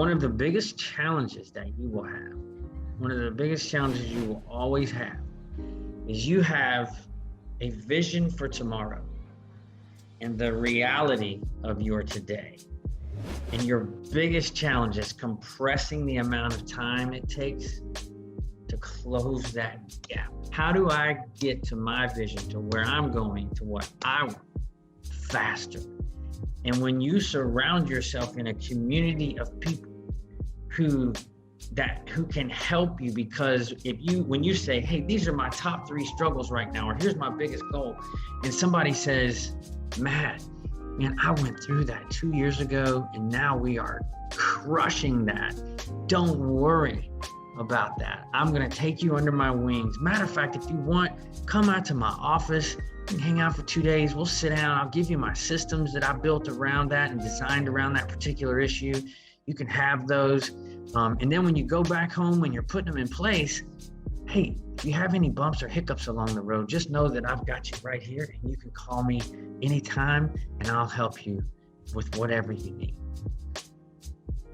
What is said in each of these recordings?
one of the biggest challenges that you will have, one of the biggest challenges you will always have, is you have a vision for tomorrow and the reality of your today. And your biggest challenge is compressing the amount of time it takes to close that gap. How do I get to my vision, to where I'm going, to what I want faster? And when you surround yourself in a community of people who can help you, because when you say, hey, these are my top 3 struggles right now, or here's my biggest goal, and somebody says, Matt, man, I went through that 2 years ago and now we are crushing that. Don't worry about that. I'm gonna take you under my wings. Matter of fact, if you want, come out to my office and hang out for 2 days. We'll sit down. I'll give you my systems that I built around that and designed around that particular issue. You can have those. And then when you go back home, when you're putting them in place, hey, if you have any bumps or hiccups along the road, just know that I've got you right here and you can call me anytime and I'll help you with whatever you need.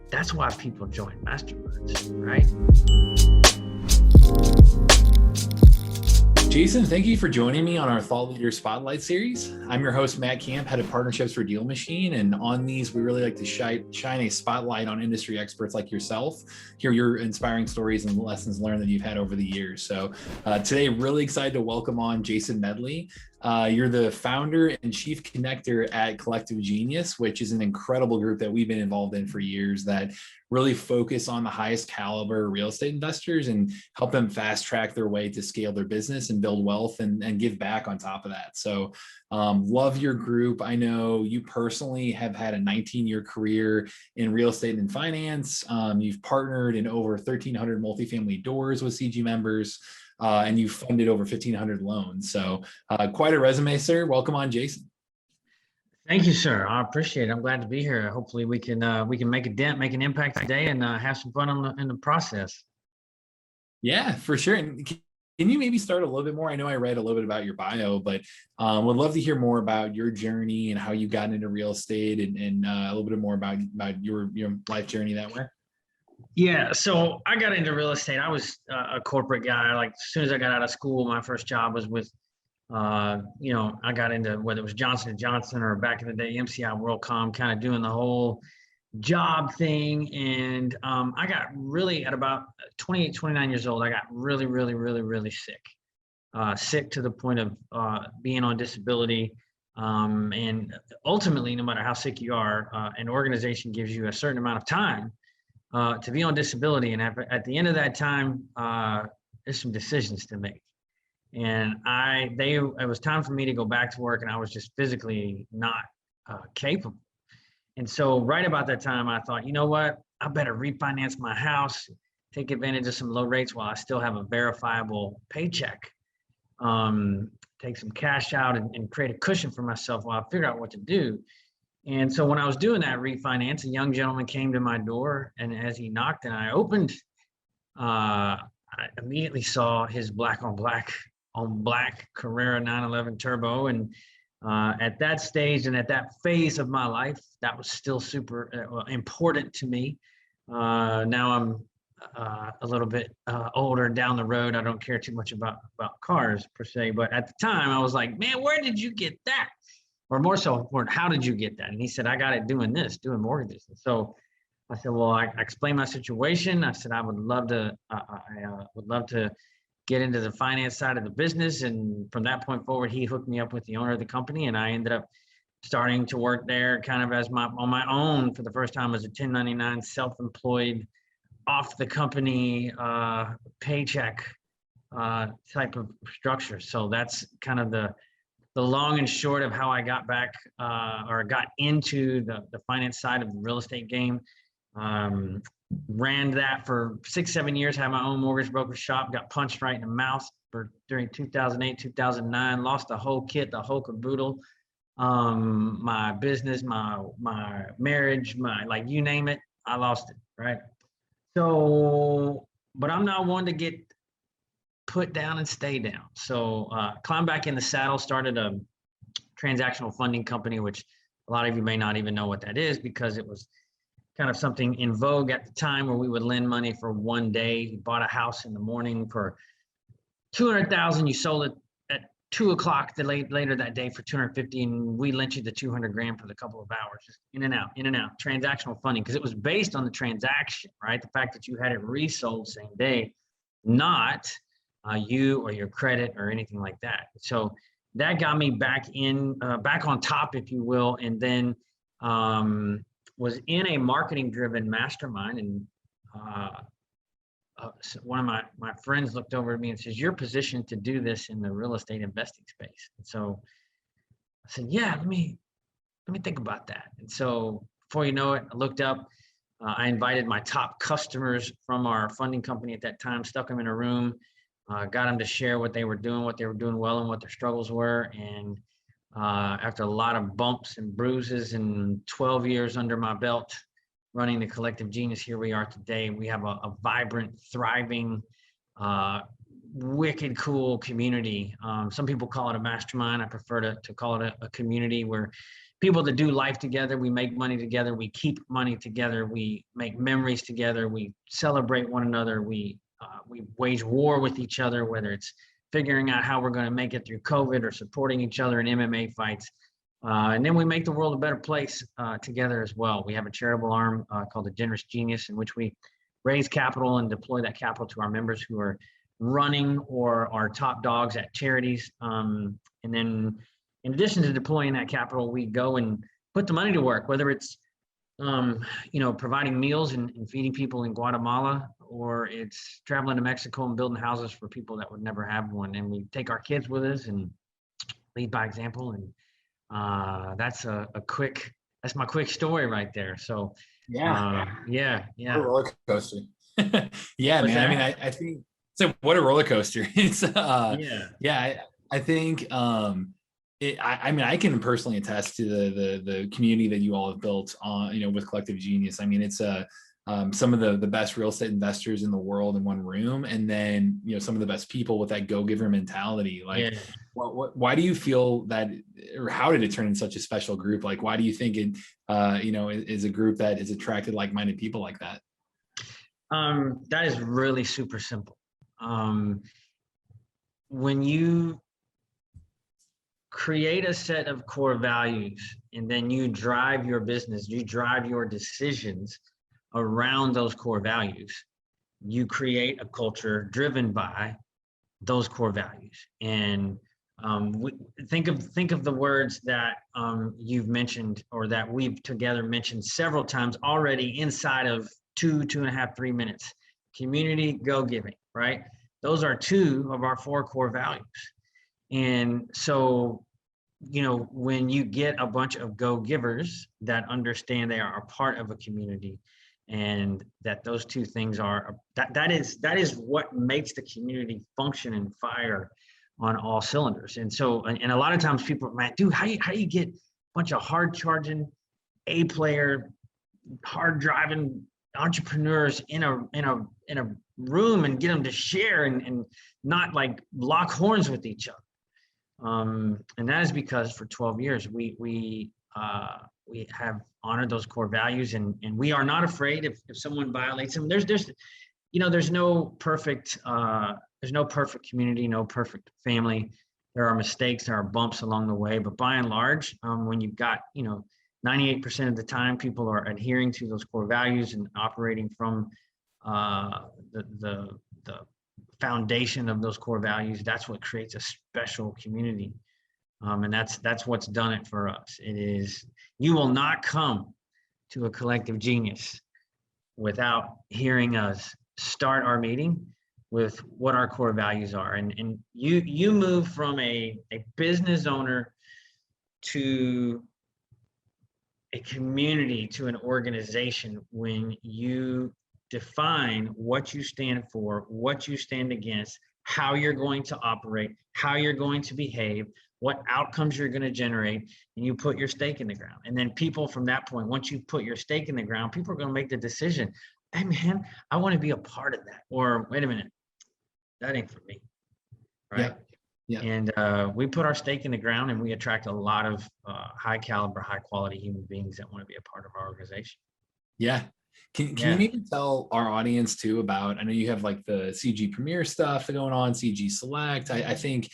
That's why people join masterminds, right? Jason, thank you for joining me on our Thought Leader Spotlight series. I'm your host, Matt Camp, head of partnerships for DealMachine. And on these, we really like to shine a spotlight on industry experts like yourself, hear your inspiring stories and lessons learned that you've had over the years. So today, really excited to welcome on Jason Medley. You're the founder and chief connector at Collective Genius, which is an incredible group that we've been involved in for years that really focus on the highest caliber real estate investors and help them fast track their way to scale their business and build wealth and give back on top of that. So love your group. I know you personally have had a 19-year career in real estate and finance. You've partnered in over 1,300 multifamily doors with CG members. And you funded over 1,500 loans. So quite a resume, sir. Welcome on, Jason. Thank you, sir. I appreciate it. I'm glad to be here. Hopefully we can make a dent, make an impact today, and have some fun in the process. Yeah, for sure. And can you maybe start a little bit more? I know I read a little bit about your bio, but would love to hear more about your journey and how you got into real estate and a little bit more about your life journey that way. Yeah, so I got into real estate. I was a corporate guy. Like as soon as I got out of school, my first job was with, I got into whether it was Johnson & Johnson or back in the day, MCI WorldCom, kind of doing the whole job thing. And I got really, at about 28, 29 years old, I got really, really, really, really sick. Sick to the point of being on disability. And ultimately, no matter how sick you are, an organization gives you a certain amount of time to be on disability. And at the end of that time, there's some decisions to make. And it was time for me to go back to work, and I was just physically not capable. And so right about that time, I thought, you know what, I better refinance my house, take advantage of some low rates while I still have a verifiable paycheck, take some cash out and create a cushion for myself while I figure out what to do. And so when I was doing that refinance, a young gentleman came to my door, and as he knocked and I opened, I immediately saw his black on black Carrera 911 Turbo. And at that stage and at that phase of my life, that was still super important to me. Now I'm a little bit older down the road. I don't care too much about cars per se, but at the time I was like, man, where did you get that? Or more so important, how did you get that? And he said, I got it doing mortgages. And so I said, well, I explained my situation. I said, I would love to get into the finance side of the business. And from that point forward, he hooked me up with the owner of the company. And I ended up starting to work there kind of on my own for the first time as a 1099 self-employed, off the company paycheck type of structure. So that's kind of the long and short of how I got back or got into the finance side of the real estate game. Ran that for 6-7 years, had my own mortgage broker shop, got punched right in the mouth during 2008, 2009, lost the whole kit, the whole caboodle. My business, my marriage, like you name it, I lost it, right? So, but I'm not one to get put down and stay down. So climbed back in the saddle, started a transactional funding company, which a lot of you may not even know what that is because it was kind of something in vogue at the time where we would lend money for one day. You bought a house in the morning for 200,000, you sold it at 2 o'clock later that day for 250, and we lent you the 200 grand for the couple of hours, just in and out, transactional funding, because it was based on the transaction, right? The fact that you had it resold same day, not you or your credit or anything like that. So that got me back on top, if you will, and then was in a marketing driven mastermind, and so one of my friends looked over at me and says, "You're positioned to do this in the real estate investing space." And so I said, "Yeah, let me think about that." And so before you know it, I looked up. I invited my top customers from our funding company at that time, stuck them in a room, got them to share what they were doing well, and what their struggles were. And after a lot of bumps and bruises and 12 years under my belt, running the Collective Genius, here we are today. We have a vibrant, thriving, wicked cool community. Some people call it a mastermind. I prefer to call it a community where people that do life together, we make money together, we keep money together, we make memories together, we celebrate one another, we wage war with each other, whether it's figuring out how we're going to make it through COVID or supporting each other in MMA fights. And then we make the world a better place together as well. We have a charitable arm called the Genius, in which we raise capital and deploy that capital to our members who are running or are top dogs at charities. And then in addition to deploying that capital, we go and put the money to work, whether it's providing meals and feeding people in Guatemala, or it's traveling to Mexico and building houses for people that would never have one. And we take our kids with us and lead by example. And that's my quick story right there. So yeah. What a roller coaster. Yeah, man. I mean, I think so. What a roller coaster. It's I think I mean, I can personally attest to the community that you all have built on, with Collective Genius. I mean, it's some of the best real estate investors in the world in one room, and then some of the best people with that go-giver mentality. Like, why do you feel that, or how did it turn into such a special group? Like, why do you think it is a group that has attracted like-minded people like that? That is really super simple. When you create a set of core values, and then you drive your business, you drive your decisions around those core values, you create a culture driven by those core values. And think of the words that you've mentioned, or that we've together mentioned several times already inside of 2.5, 3 minutes. Community, go giving, right? Those are 2 of our 4 core values. And so, when you get a bunch of go-givers that understand they are a part of a community, and that those 2 things are, that is what makes the community function and fire on all cylinders. And so, and a lot of times people are, "Man, dude, how you get a bunch of hard charging, A player, hard driving entrepreneurs in a room and get them to share and not like lock horns with each other?" And that is because for 12 years we have honored those core values, and we are not afraid if someone violates them. There's no perfect community, no perfect family. There are mistakes, there are bumps along the way, but by and large, when you've got 98% of the time people are adhering to those core values and operating from the foundation of those core values, that's what creates a special community. And that's what's done it for us. It is, you will not come to a Collective Genius without hearing us start our meeting with what our core values are. And you move from a business owner to a community, to an organization, when you define what you stand for, what you stand against, how you're going to operate, how you're going to behave, what outcomes you're going to generate, and you put your stake in the ground. And then people from that point, once you put your stake in the ground, people are going to make the decision, "Hey man, I want to be a part of that," or "Wait a minute, that ain't for me." Right? Yeah. And we put our stake in the ground, and we attract a lot of high caliber, high quality human beings that want to be a part of our organization. Yeah. Can you Yeah. maybe tell our audience too about, I know you have like the CG Premier stuff going on, CG Select. I think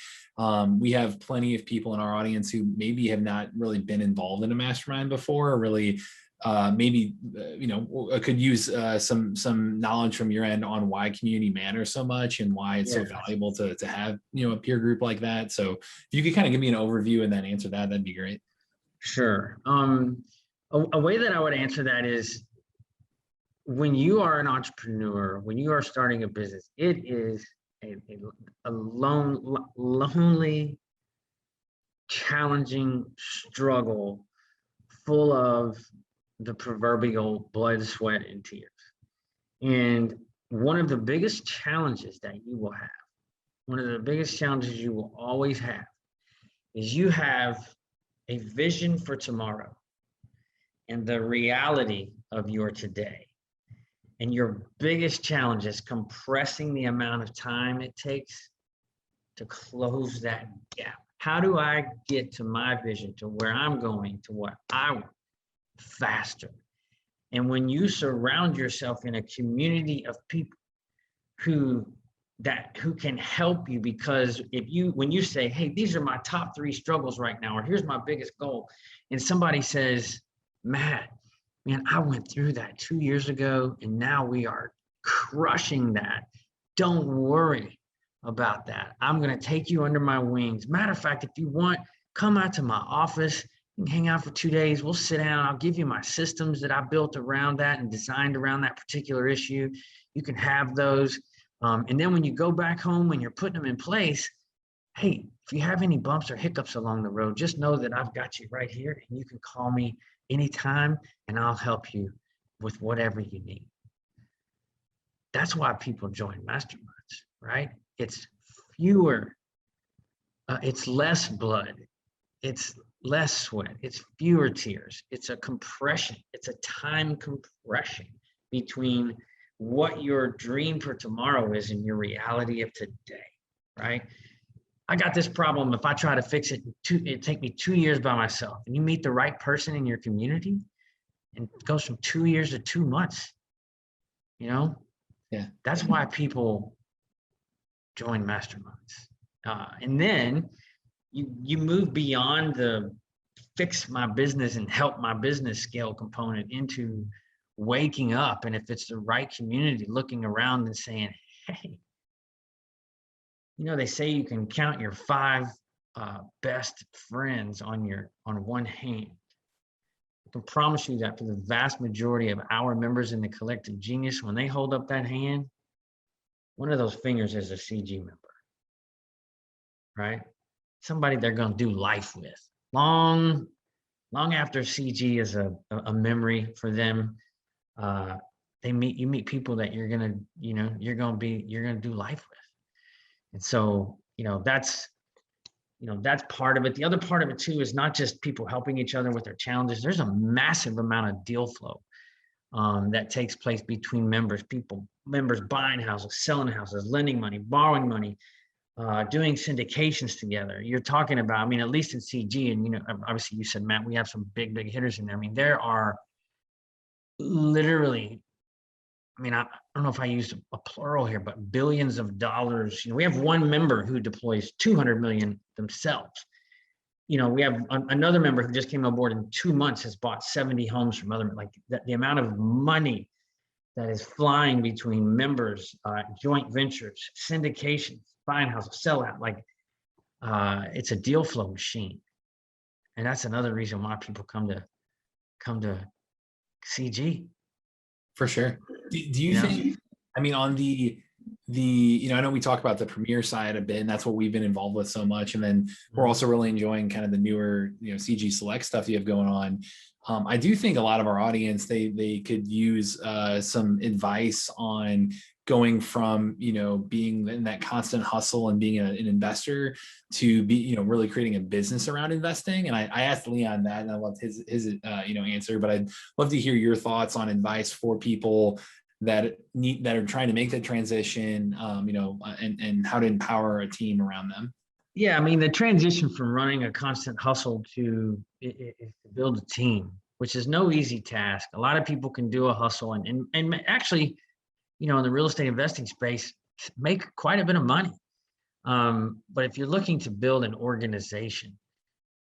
we have plenty of people in our audience who maybe have not really been involved in a mastermind before, or really maybe could use some knowledge from your end on why community matters so much and why it's so valuable to have a peer group like that. So if you could kind of give me an overview and then answer that, that'd be great. Sure. A way that I would answer that is, when you are an entrepreneur, when you are starting a business, it is a lonely, challenging struggle full of the proverbial blood, sweat, and tears. And one of the biggest challenges that you will have, one of the biggest challenges you will always have, is you have a vision for tomorrow and the reality of your today. And your biggest challenge is compressing the amount of time it takes to close that gap. How do I get to my vision, to where I'm going, to what I want, faster? And when you surround yourself in a community of people who can help you, because when you say, hey, these are my top 3 struggles right now, or here's my biggest goal, and somebody says, Matt, man, I went through that 2 years ago, and now we are crushing that. Don't worry about that. I'm going to take you under my wings. Matter of fact, if you want, come out to my office and hang out for 2 days. We'll sit down. I'll give you my systems that I built around that and designed around that particular issue. You can have those. And then when you go back home, when you're putting them in place, hey, if you have any bumps or hiccups along the road, just know that I've got you right here, and you can call me anytime and I'll help you with whatever you need. That's why people join masterminds, right? It's fewer, it's less blood, it's less sweat, it's fewer tears, it's a compression, it's a time compression between what your dream for tomorrow is and your reality of today, right? I got this problem. If I try to fix it, it'd take me 2 years by myself. And you meet the right person in your community, and it goes from 2 years to 2 months. Yeah. That's why people join masterminds. And then you move beyond the fix my business and help my business scale component into waking up, and if it's the right community, looking around and saying, hey, they say you can count your 5 best friends on one hand. I can promise you that for the vast majority of our members in the collective Genius, when they hold up that hand, one of those fingers is a CG member, right? Somebody they're going to do life with long after CG is a memory for them. You meet people that you're going to do life with. And so, that's part of it. The other part of it too is not just people helping each other with their challenges. There's a massive amount of deal flow that takes place between members buying houses, selling houses, lending money, borrowing money, doing syndications together. You're talking about, at least in CG, and obviously you said, Matt, we have some big hitters in there. There are literally, I don't know if I used a plural here, but billions of dollars. We have one member who deploys 200 million themselves. We have another member who just came on board in 2 months, has bought 70 homes from other, like the amount of money that is flying between members, joint ventures, syndications, buying houses, sell out, it's a deal flow machine. And that's another reason why people come to CG. For sure. Do you think, on the I know we talk about the Premier side a bit, and that's what we've been involved with so much. And then we're also really enjoying kind of the newer, CG Select stuff you have going on. I do think a lot of our audience, they could use some advice on going from, being in that constant hustle and being an investor to be, really creating a business around investing. And I asked Leon that, and I loved his answer, but I'd love to hear your thoughts on advice for people that are trying to make that transition, and how to empower a team around them. Yeah, the transition from running a constant hustle to build a team which is no easy task. A lot of people can do a hustle and actually, in the real estate investing space, make quite a bit of money. But if you're looking to build an organization,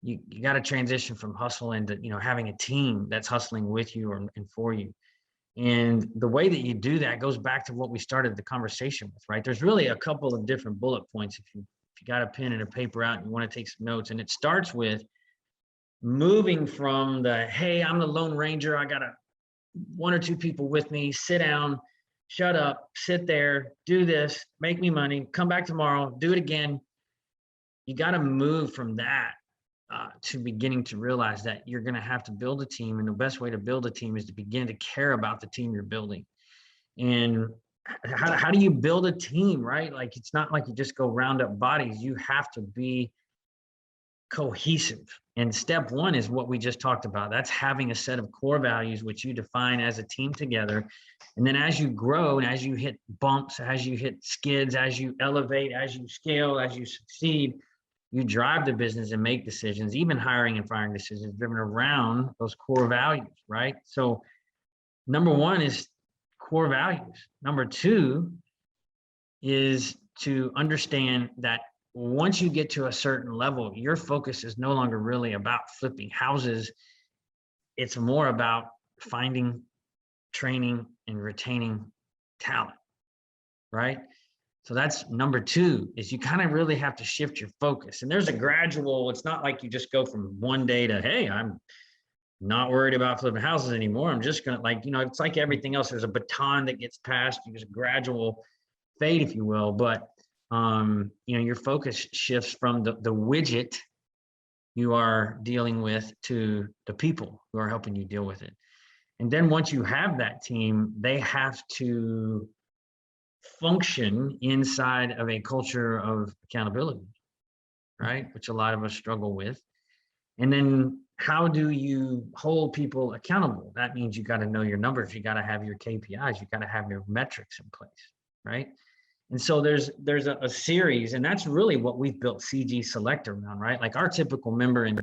you got to transition from hustle into, having a team that's hustling with you and for you. And the way that you do that goes back to what we started the conversation with, right? There's really a couple of different bullet points if you got a pen and a paper out and you want to take some notes. And it starts with moving from the, hey, I'm the Lone Ranger, I got one or two people with me, sit down, shut up, sit there, do this, make me money, come back tomorrow, do it again. You got to move from that to beginning to realize that you're going to have to build a team. And the best way to build a team is to begin to care about the team you're building. And how do you build a team, right? Like, it's not like you just go round up bodies. You have to be cohesive. And step one is what we just talked about. That's having a set of core values, which you define as a team together. And then as you grow and as you hit bumps, as you hit skids, as you elevate, as you scale, as you succeed, you drive the business and make decisions, even hiring and firing decisions driven around those core values, right? So number one is core values. Number two is to understand that once you get to a certain level, your focus is no longer really about flipping houses. It's more about finding, training, and retaining talent, right? So that's number two, is you kind of really have to shift your focus. And there's a gradual, it's not like you just go from one day to, hey, I'm not worried about flipping houses anymore. I'm just going to, it's like everything else. There's a baton that gets passed. There's a gradual fade, if you will. But, your focus shifts from the widget you are dealing with to the people who are helping you deal with it. And then once you have that team, they have to function inside of a culture of accountability, right? Which a lot of us struggle with. And then how do you hold people accountable? That means you got to know your numbers. You got to have your KPIs. You got to have your metrics in place, right? And so there's a series, and that's really what we've built CG Select around, right? Like our typical member in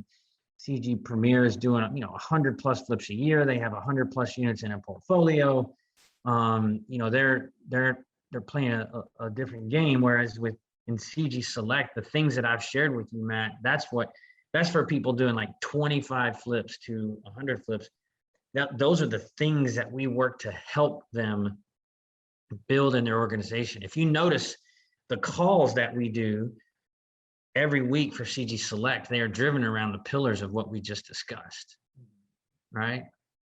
CG Premier is doing, 100 plus flips a year. They have 100 plus units in a portfolio. They're playing a different game. Whereas in CG Select, the things that I've shared with you, Matt, that's for people doing like 25 flips to 100 flips. Those are the things that we work to help them build in their organization. If you notice the calls that we do every week for CG Select, they are driven around the pillars of what we just discussed, right?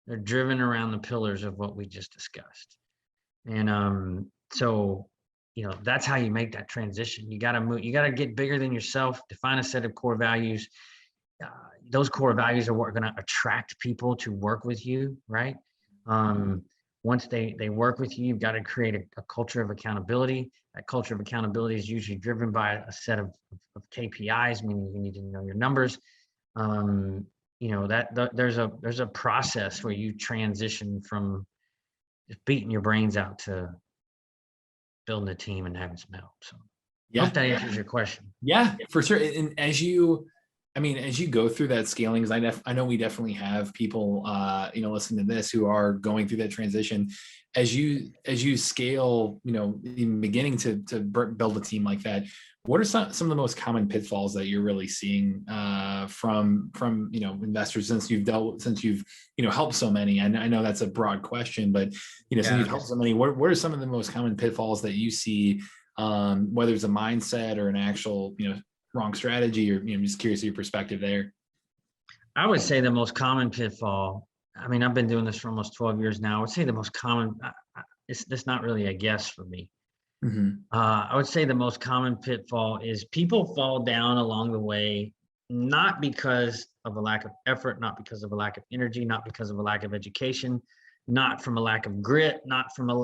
They're driven around the pillars of what we just discussed. And so, that's how you make that transition. You got to move, you got to get bigger than yourself, define a set of core values. Those core values are what are going to attract people to work with you, right? Once they work with you, you've got to create a culture of accountability. That culture of accountability is usually driven by a set of KPIs, meaning you need to know your numbers. There's a process where you transition from just beating your brains out to building a team and having some help. So I hope that answers your question. Yeah, for sure. And as you go through that scaling, because I know we definitely have people, listening to this who are going through that transition. As you scale, even beginning to build a team like that, what are some of the most common pitfalls that you're really seeing from investors since you've helped so many? And I know that's a broad question, but since you've helped so many, what are some of the most common pitfalls that you see, whether it's a mindset or an actual wrong strategy, or I'm just curious of your perspective there. I would say the most common pitfall, I've been doing this for almost 12 years now. I would say the most common, it's not really a guess for me. Mm-hmm. I would say the most common pitfall is people fall down along the way, not because of a lack of effort, not because of a lack of energy, not because of a lack of education, not from a lack of grit, it's from a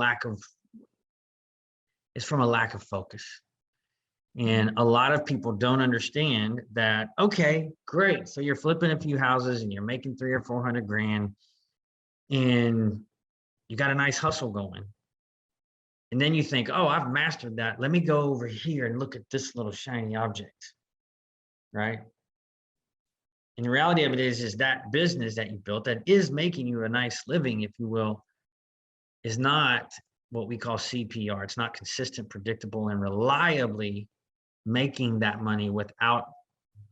lack of focus. And a lot of people don't understand that, okay, great. So you're flipping a few houses and you're making 300 or 400 grand and you got a nice hustle going. And then you think, oh, I've mastered that. Let me go over here and look at this little shiny object, right? And the reality of it is that business that you built that is making you a nice living, if you will, is not what we call CPR. It's not consistent, predictable, and reliably making that money without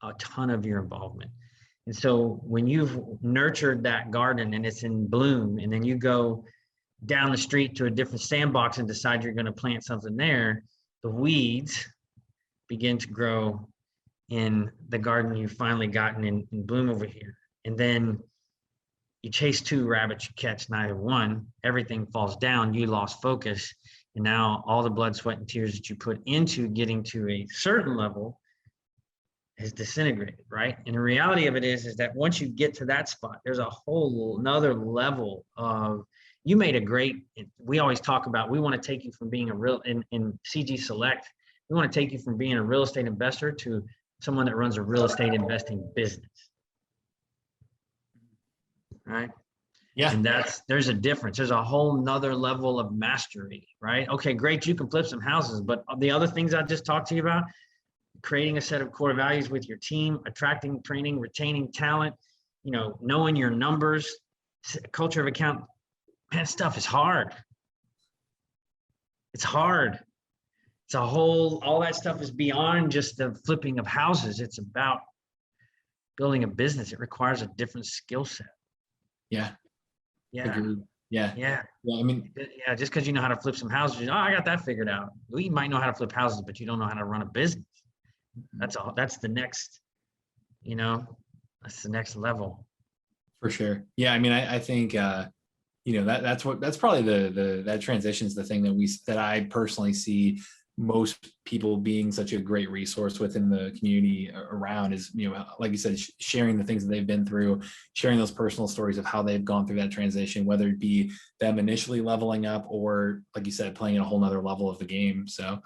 a ton of your involvement. And so when you've nurtured that garden and it's in bloom, and then you go down the street to a different sandbox and decide you're going to plant something there, the weeds begin to grow in the garden you've finally gotten in bloom over here. And then you chase two rabbits, you catch neither one, everything falls down, you lost focus. And now all the blood, sweat, and tears that you put into getting to a certain level has disintegrated, right? And the reality of it is that once you get to that spot, there's a whole another level of, you made a great, we always talk about, we want to take you from being a real, in CG Select, we want to take you from being a real estate investor to someone that runs a real estate investing business, right? Yeah. And there's a difference. There's a whole nother level of mastery, right? Okay, great, you can flip some houses, but the other things I just talked to you about, creating a set of core values with your team, attracting, training, retaining talent, knowing your numbers, culture of account, that stuff is hard. It's hard. It's all that stuff is beyond just the flipping of houses. It's about building a business. It requires a different skill set. Yeah. Yeah. Agreed. Yeah. Yeah. Yeah. I mean, yeah, just because you know how to flip some houses, I got that figured out. Well, you might know how to flip houses, but you don't know how to run a business. That's the next, that's the next level. For sure. Yeah. I mean, I think, that's probably that transition is the thing that I personally see most people being such a great resource within the community around is, like you said, sharing the things that they've been through, sharing those personal stories of how they've gone through that transition, whether it be them initially leveling up or, like you said, playing at a whole nother level of the game. So,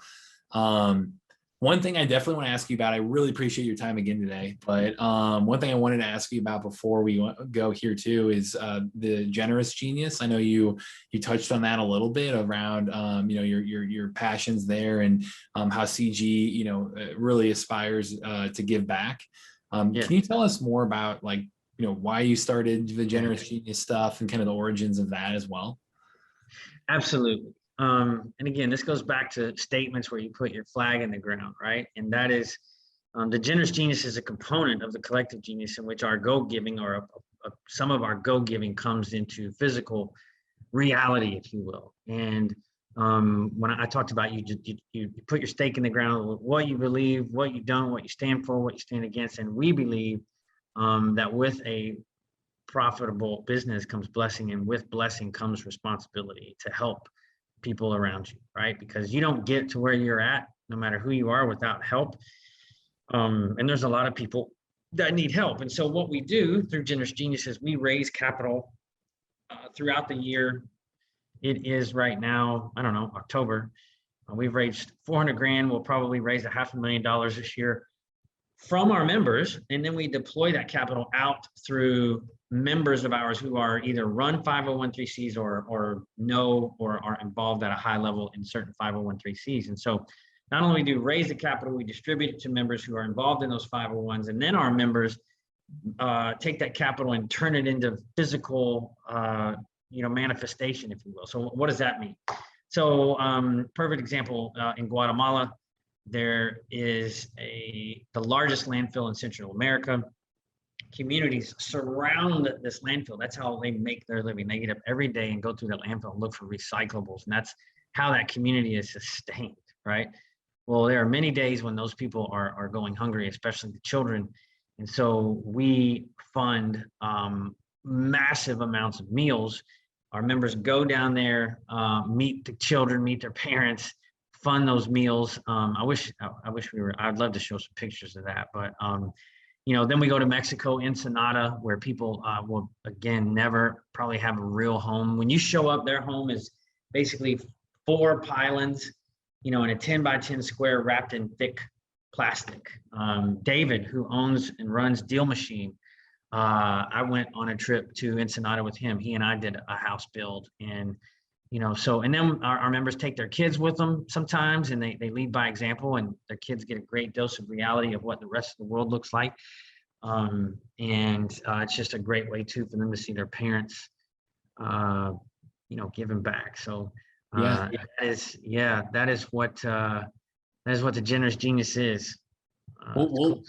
one thing I definitely want to ask you about, I really appreciate your time again today, but one thing I wanted to ask you about before we go here too is the generous genius. I know you touched on that a little bit around your passions there and how CG really aspires to give back. Can you tell us more about why you started the generous genius stuff and kind of the origins of that as well? Absolutely. And again, this goes back to statements where you put your flag in the ground, right? And that is, the generous genius is a component of the collective genius in which our go-giving or some of our go-giving comes into physical reality, if you will. And when I talked about you put your stake in the ground, what you believe, what you don't, what you stand for, what you stand against. And we believe that with a profitable business comes blessing, and with blessing comes responsibility to help people around you, right? Because you don't get to where you're at, no matter who you are, without help. And there's a lot of people that need help. And so what we do through Generous Genius is we raise capital throughout the year. It is right now, I don't know, October. We've raised 400 grand. We'll probably raise $500,000 this year from our members. And then we deploy that capital out through members of ours who are either run 501(c)(3)s or know or are involved at a high level in certain 501(c)(3)s. And so not only do we raise the capital, we distribute it to members who are involved in those 501s, and then our members take that capital and turn it into physical manifestation, if you will. So what does that mean? So perfect example, in Guatemala, there is the largest landfill in Central America. Communities surround this landfill. That's how they make their living. They get up every day and go through that landfill and look for recyclables. And that's how that community is sustained, right? Well, there are many days when those people are going hungry, especially the children. And so we fund massive amounts of meals. Our members go down there, meet the children, meet their parents, fund those meals. I'd love to show some pictures of that, but then we go to Mexico, Ensenada, where people will, again, never probably have a real home. When you show up, their home is basically 4 pylons, in a 10 by 10 square wrapped in thick plastic. David, who owns and runs DealMachine, I went on a trip to Ensenada with him. He and I did a house build, and and then our members take their kids with them sometimes, and they lead by example, and their kids get a great dose of reality of what the rest of the world looks like. And it's just a great way too for them to see their parents, giving back. So Yeah. that is what the Generous Genius is. We'll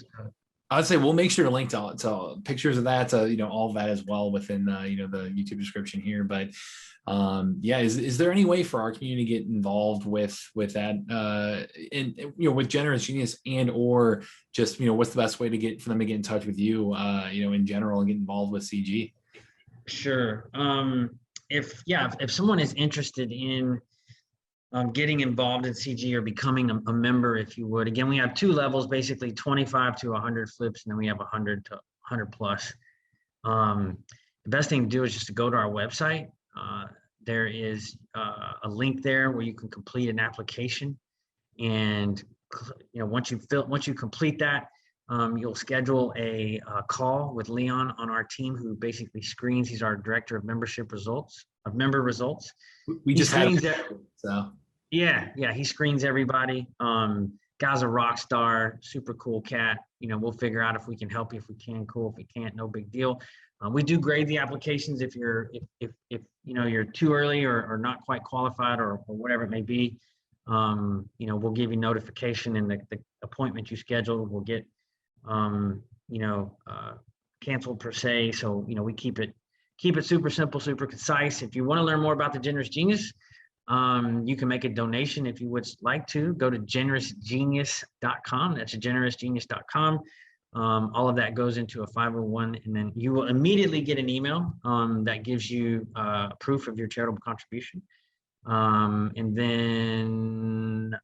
I'd say we'll make sure to link to pictures of that, all of that as well within the YouTube description here. But is there any way for our community to get involved with that, with Generous Genius, and or just what's the best way for them to get in touch with you, in general, and get involved with CG? Sure. If someone is interested in getting involved in CG or becoming a member, if you would. Again, we have 2 levels, basically 25 to 100 flips, and then we have 100 to 100 plus. The best thing to do is just to go to our website. There is a link there where you can complete an application, and once you complete that, you'll schedule a call with Leon on our team, who basically screens. He's our director of member results. We just had so. Yeah, he screens everybody. Guy's a rock star, super cool cat. We'll figure out if we can help you. If we can, cool. If we can't, no big deal. We do grade the applications if you're too early or not quite qualified or whatever it may be. We'll give you notification, and the appointment you scheduled will get canceled per se. So we keep it super simple, super concise. If you want to learn more about the Generous Genius, you can make a donation if you would like to. Go to generousgenius.com. That's generousgenius.com. All of that goes into a 501, and then you will immediately get an email that gives you proof of your charitable contribution. And then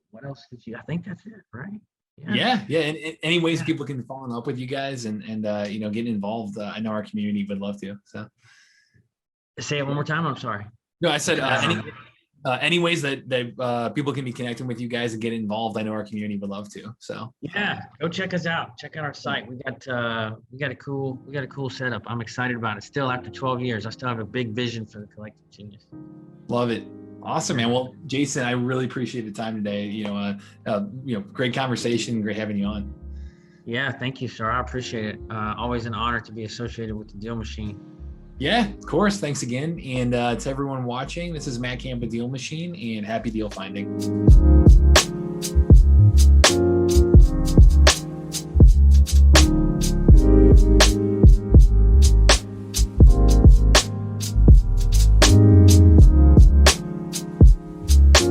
what else did you? I think that's it, right? Yeah. And any ways people can follow up with you guys and get involved. I know our community would love to. So say it one more time. I'm sorry. No, I said any ways that people can be connecting with you guys and get involved. I know our community would love to. So go check us out. Check out our site. We got a cool setup. I'm excited about it. Still, after 12 years, I still have a big vision for the Collective Genius. Love it. Awesome, man. Well, Jason, I really appreciate the time today. Great conversation. Great having you on. Yeah, thank you, sir. I appreciate it. Always an honor to be associated with the DealMachine. Yeah, of course. Thanks again. And to everyone watching, this is Matt Camp with DealMachine, and happy deal finding.